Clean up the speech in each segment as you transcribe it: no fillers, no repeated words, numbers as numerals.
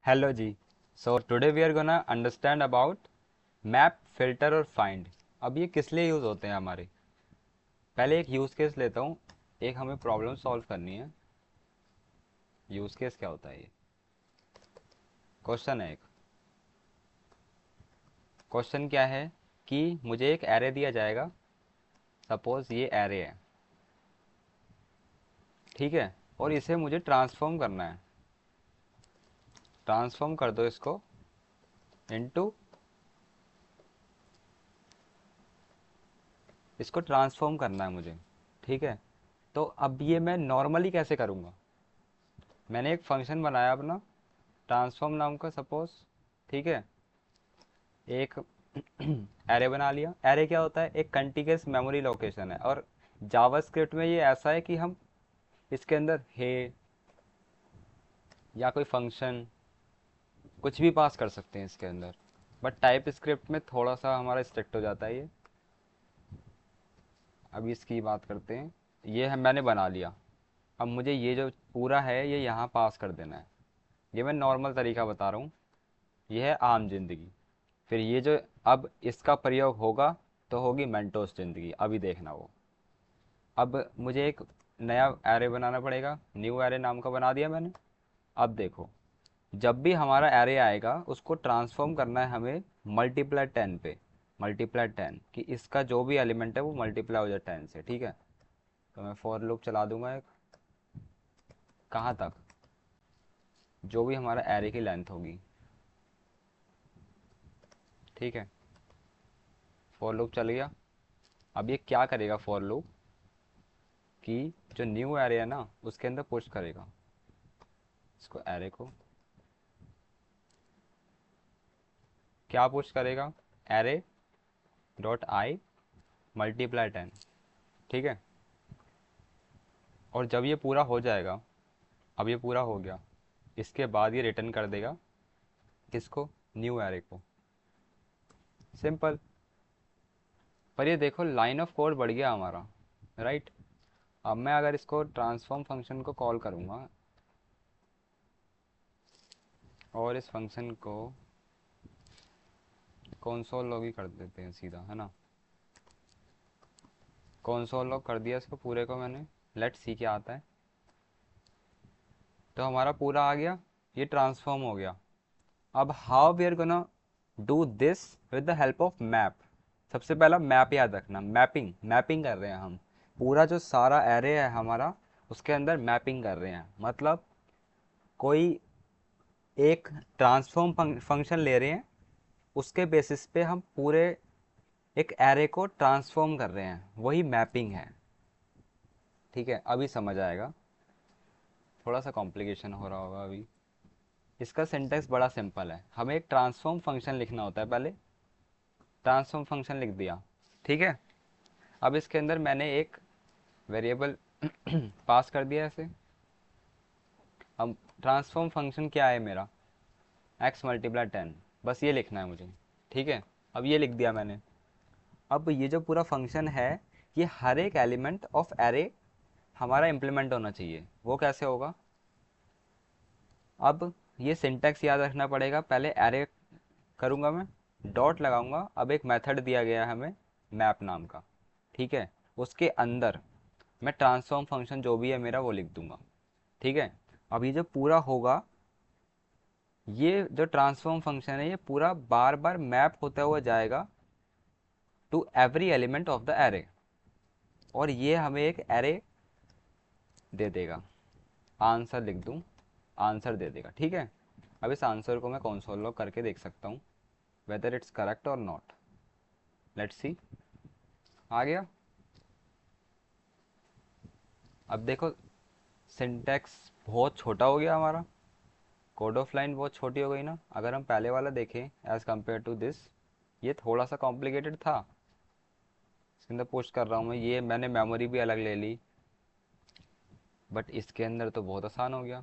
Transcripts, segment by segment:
Hello ji. So today we are gonna understand about map, filter और find. अब ये किस लिए यूज़ होते हैं हमारे। पहले एक यूज़ केस लेता हूँ। एक हमें प्रॉब्लम सॉल्व करनी है। यूज़ केस क्या होता है ये क्वेश्चन है। एक क्वेश्चन क्या है कि मुझे एक एरे दिया जाएगा। सपोज ये एरे है, ठीक है, और इसे मुझे ट्रांसफॉर्म करना है। ट्रांसफॉर्म कर दो इसको इनटू, इसको ट्रांसफॉर्म करना है मुझे, ठीक है। तो अब ये मैं नॉर्मली कैसे करूँगा। मैंने एक फंक्शन बनाया अपना ट्रांसफॉर्म नाम का, सपोज, ठीक है। एक एरे बना लिया। एरे क्या होता है, एक कंटीग्यूअस मेमोरी लोकेशन है। और जावास्क्रिप्ट में ये ऐसा है कि हम इसके अंदर है या कोई फंक्शन कुछ भी पास कर सकते हैं इसके अंदर। बट टाइप स्क्रिप्ट में थोड़ा सा हमारा स्ट्रिक्ट हो जाता है ये। अभी इसकी बात करते हैं। ये है, मैंने बना लिया। अब मुझे ये जो पूरा है ये यहाँ पास कर देना है। ये मैं नॉर्मल तरीका बता रहा हूँ। ये है आम जिंदगी। फिर ये जो अब इसका प्रयोग होगा तो होगी मेंटोस जिंदगी। अभी देखना वो। अब मुझे एक नया एरे बनाना पड़ेगा। न्यू एरे नाम का बना दिया मैंने। अब देखो, जब भी हमारा एरे आएगा उसको ट्रांसफॉर्म करना है हमें मल्टीप्लाई 10 पे। मल्टीप्लाई 10 कि इसका जो भी एलिमेंट है वो मल्टीप्लाई हो जाए 10 से, ठीक है। तो मैं फॉर लूप चला दूंगा एक। कहाँ तक, जो भी हमारा एरे की लेंथ होगी, ठीक है। फॉर लूप चल गया। अब ये क्या करेगा फॉर लूप कि जो न्यू एरे है ना उसके अंदर पुश करेगा इसको, एरे को। क्या पुश करेगा, एरे डॉट आई मल्टीप्लाई 10, ठीक है। और जब ये पूरा हो जाएगा, अब ये पूरा हो गया, इसके बाद ये रिटर्न कर देगा किसको, न्यू एरे को। सिंपल। पर ये देखो लाइन ऑफ कोड बढ़ गया हमारा, राइट। अब मैं अगर इसको ट्रांसफॉर्म फंक्शन को कॉल करूँगा और इस फंक्शन को कंसोल लॉग ही कर देते हैं सीधा, है ना। कंसोल लॉग कर दिया इसको पूरे को मैंने। लेट्स सी क्या आता है। तो हमारा पूरा आ गया, ये ट्रांसफॉर्म हो गया। अब how we are gonna do this with the help of map. सबसे पहला मैप याद रखना। मैपिंग, मैपिंग कर रहे हैं हम। पूरा जो सारा एरे है हमारा उसके अंदर मैपिंग कर रहे हैं। मतलब कोई एक ट्रांसफॉर्म फंक्शन ले रहे हैं, उसके बेसिस पे हम पूरे एक एरे को ट्रांसफॉर्म कर रहे हैं, वही मैपिंग है, ठीक है। अभी समझ आएगा। थोड़ा सा कॉम्प्लिकेशन हो रहा होगा अभी। इसका सिंटेक्स बड़ा सिंपल है। हमें एक ट्रांसफॉर्म फंक्शन लिखना होता है पहले। ट्रांसफॉर्म फंक्शन लिख दिया, ठीक है। अब इसके अंदर मैंने एक वेरिएबल पास कर दिया ऐसे। अब ट्रांसफॉर्म फंक्शन क्या है मेरा, एक्स मल्टीप्लाई 10, बस ये लिखना है मुझे, ठीक है। अब ये लिख दिया मैंने। अब ये जो पूरा फंक्शन है ये हर एक एलिमेंट ऑफ एरे हमारा इम्प्लीमेंट होना चाहिए। वो कैसे होगा, अब ये सिंटैक्स याद रखना पड़ेगा। पहले एरे करूँगा मैं, डॉट लगाऊंगा। अब एक मेथड दिया गया है हमें मैप नाम का, ठीक है। उसके अंदर मैं ट्रांसफॉर्म फंक्शन जो भी है मेरा वो लिख दूंगा, ठीक है। अब ये जो पूरा होगा, ये जो ट्रांसफॉर्म फंक्शन है ये पूरा बार बार मैप होता हुआ जाएगा to every element of the array. और ये हमें एक एरे दे देगा। आंसर लिख दूं, आंसर दे देगा, ठीक है। अब इस आंसर को मैं कंसोल लॉग करके देख सकता हूँ वेदर इट्स करेक्ट और नॉट। Let's see. आ गया। अब देखो सिंटैक्स बहुत छोटा हो गया हमारा। कोड ऑफ लाइन बहुत छोटी हो गई ना। अगर हम पहले वाला देखें एज कम्पेयर टू दिस, ये थोड़ा सा कॉम्प्लिकेटेड था। इसके अंदर पुश कर रहा हूँ मैं, ये मैंने मेमोरी भी अलग ले ली। बट इसके अंदर तो बहुत आसान हो गया,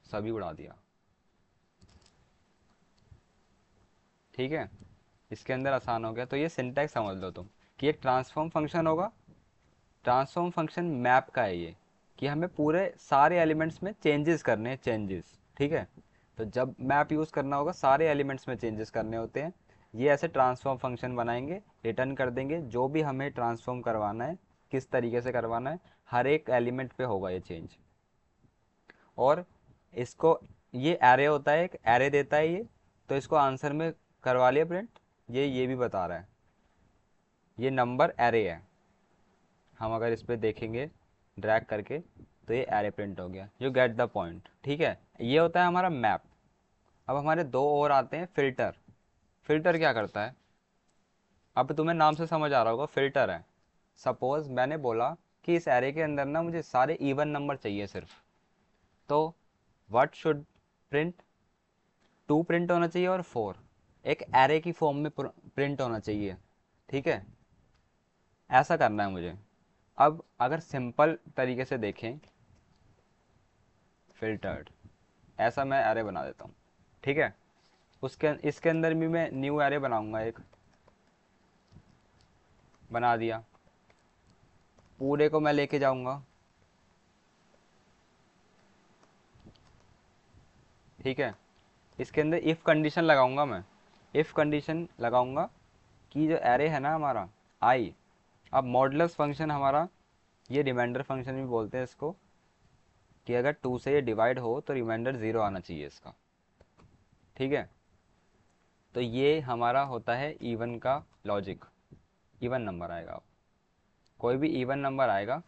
सभी उड़ा दिया, ठीक है। इसके अंदर आसान हो गया। तो ये सिंटैक्स समझ लो तुम कि एक ट्रांसफॉर्म फंक्शन होगा। ट्रांसफॉर्म फंक्शन मैप का है ये, कि हमें पूरे सारे एलिमेंट्स में चेंजेस करने हैं, चेंजेस, ठीक है। तो जब मैप यूज़ करना होगा सारे एलिमेंट्स में चेंजेस करने होते हैं। ये ऐसे ट्रांसफॉर्म फंक्शन बनाएंगे, रिटर्न कर देंगे जो भी हमें ट्रांसफॉर्म करवाना है, किस तरीके से करवाना है, हर एक एलिमेंट पे होगा ये चेंज। और इसको, ये एरे होता है, एक एरे देता है ये, तो इसको आंसर में करवा लिया प्रिंट। ये भी बता रहा है ये नंबर एरे है। हम अगर इस पर देखेंगे ड्रैग करके तो ये एरे प्रिंट हो गया। यू गेट द पॉइंट, ठीक है। ये होता है हमारा मैप। अब हमारे दो और आते हैं, फिल्टर। फिल्टर क्या करता है, अब तुम्हें नाम से समझ आ रहा होगा, फिल्टर है। सपोज मैंने बोला कि इस एरे के अंदर ना मुझे सारे इवन नंबर चाहिए सिर्फ, तो व्हाट शुड प्रिंट, 2 प्रिंट होना चाहिए और 4, एक एरे की फॉर्म में प्रिंट होना चाहिए, ठीक है। ऐसा करना है मुझे। अब अगर सिंपल तरीके से देखें, फिल्टर्ड, ऐसा मैं एरे बना देता हूँ, ठीक है। उसके इसके अंदर भी मैं न्यू एरे बनाऊंगा, एक बना दिया। पूरे को मैं लेके जाऊंगा, ठीक है। इसके अंदर इफ़ कंडीशन लगाऊंगा मैं, इफ़ कंडीशन लगाऊंगा कि जो एरे है ना हमारा आई, अब मॉडुलस फंक्शन हमारा, ये रिमाइंडर फंक्शन भी बोलते हैं इसको, कि अगर 2 से ये डिवाइड हो तो रिमाइंडर 0 आना चाहिए इसका, ठीक है। तो ये हमारा होता है इवन का लॉजिक। इवन नंबर आएगा, कोई भी इवन नंबर आएगा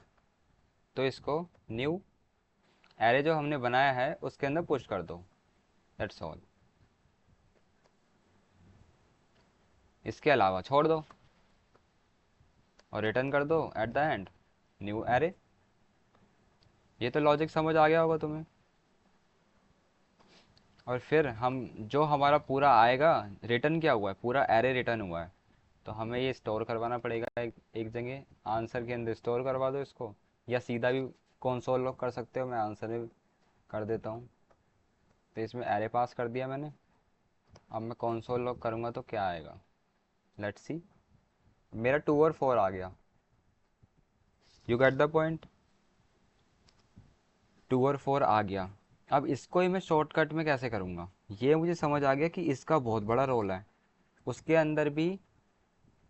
तो इसको न्यू एरे जो हमने बनाया है उसके अंदर पुश कर दो, दैट्स ऑल। इसके अलावा छोड़ दो और रिटर्न कर दो at the end new array. ये तो लॉजिक समझ आ गया होगा तुम्हें। और फिर हम, जो हमारा पूरा आएगा, रिटर्न क्या हुआ है, पूरा एरे रिटर्न हुआ है, तो हमें ये स्टोर करवाना पड़ेगा एक जगह, आंसर के अंदर स्टोर करवा दो इसको, या सीधा भी कंसोल लॉग कर सकते हो, मैं आंसर में कर देता हूँ। तो इसमें एरे पास कर दिया मैंने। अब मैं कंसोल लॉग करूँगा तो क्या आएगा, लेट्स सी। मेरा 2 और 4 आ गया। यू गेट द पॉइंट, 2 और 4 आ गया। अब इसको ही मैं शॉर्टकट में कैसे करूँगा, ये मुझे समझ आ गया कि इसका बहुत बड़ा रोल है। उसके अंदर भी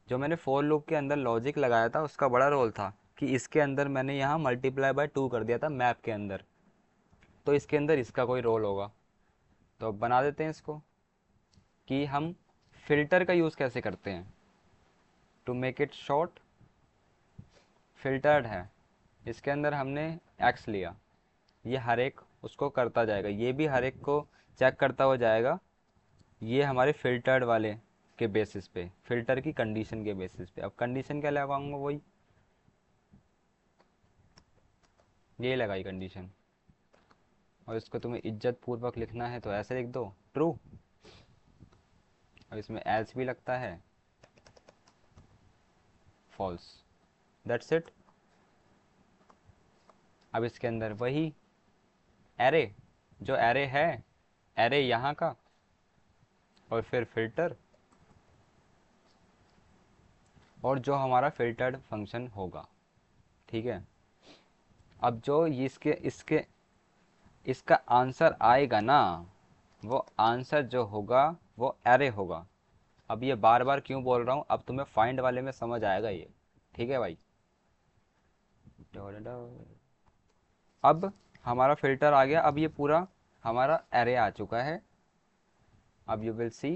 जो मैंने फोर लूप के अंदर लॉजिक लगाया था उसका बड़ा रोल था, कि इसके अंदर मैंने यहाँ मल्टीप्लाई बाय 2 कर दिया था मैप के अंदर, तो इसके अंदर इसका कोई रोल होगा। तो अब बना देते हैं इसको, कि हम फिल्टर का यूज़ कैसे करते हैं। To make it short, filtered है, इसके अंदर हमने एक्स लिया, ये हर एक उसको करता जाएगा, ये भी हर एक को चेक करता हुआ जाएगा। ये हमारे फिल्टर्ड वाले के बेसिस पे, फिल्टर की कंडीशन के बेसिस पे। अब कंडीशन क्या लगाऊंगा, वही ये लगाई कंडीशन। और इसको तुम्हें इज्जत पूर्वक लिखना है तो ऐसे लिख दो, ट्रू। और इसमें एल्स भी लगता है, फॉल्स, दैट्स इट। अब इसके अंदर वही एरे, जो एरे है, एरे यहाँ का, और फिर फिल्टर, और जो हमारा फिल्टर्ड फंक्शन होगा, ठीक है। अब जो इसके इसके इसका आंसर आएगा ना, वो आंसर जो होगा वो एरे होगा। अब ये बार बार क्यों बोल रहा हूँ, अब तुम्हें फाइंड वाले में समझ आएगा ये, ठीक है भाई। अब हमारा फिल्टर आ गया, अब ये पूरा हमारा एरे आ चुका है। अब यू विल सी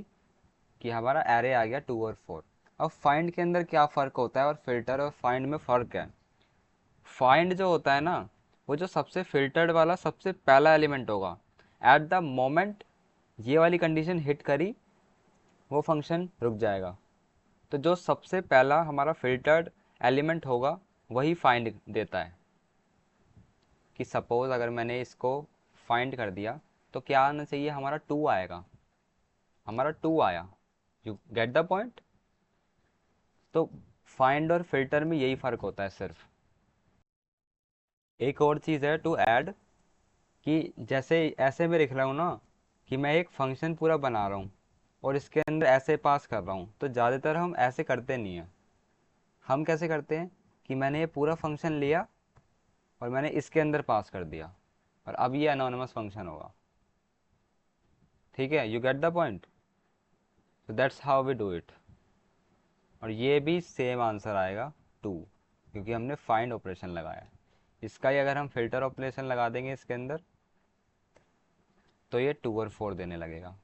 कि हमारा एरे आ गया 2 और 4। अब फाइंड के अंदर क्या फ़र्क होता है और फिल्टर और फाइंड में फ़र्क है। फाइंड जो होता है ना, वो जो सबसे फिल्टर्ड वाला सबसे पहला एलिमेंट होगा, एट द मोमेंट ये वाली कंडीशन हिट करी वो फंक्शन रुक जाएगा। तो जो सबसे पहला हमारा फिल्टर्ड एलिमेंट होगा वही फाइंड देता है। कि सपोज़ अगर मैंने इसको फाइंड कर दिया तो क्या आना चाहिए, हमारा 2 आएगा, हमारा 2 आया। You get the point. तो फाइंड और फिल्टर में यही फ़र्क होता है सिर्फ। एक और चीज़ है टू ऐड, कि जैसे ऐसे में लिख रहा हूँ ना, कि मैं एक फंक्शन पूरा बना रहा हूँ और इसके अंदर ऐसे पास कर रहा हूँ, तो ज़्यादातर हम ऐसे करते नहीं हैं। हम कैसे करते हैं, कि मैंने ये पूरा फंक्शन लिया और मैंने इसके अंदर पास कर दिया, और अब ये अनोनिमस फंक्शन होगा। ठीक है, you get the point. so that's how we do it। और ये भी सेम आंसर आएगा 2, क्योंकि हमने फाइंड ऑपरेशन लगाया है। इसका ही अगर हम फिल्टर ऑपरेशन लगा देंगे इसके अंदर तो ये 2 और 4 देने लगेगा।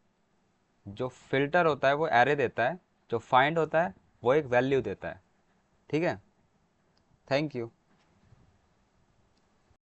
जो फिल्टर होता है वो एरे देता है, जो फाइंड होता है वो एक वैल्यू देता है। ठीक है, थैंक यू।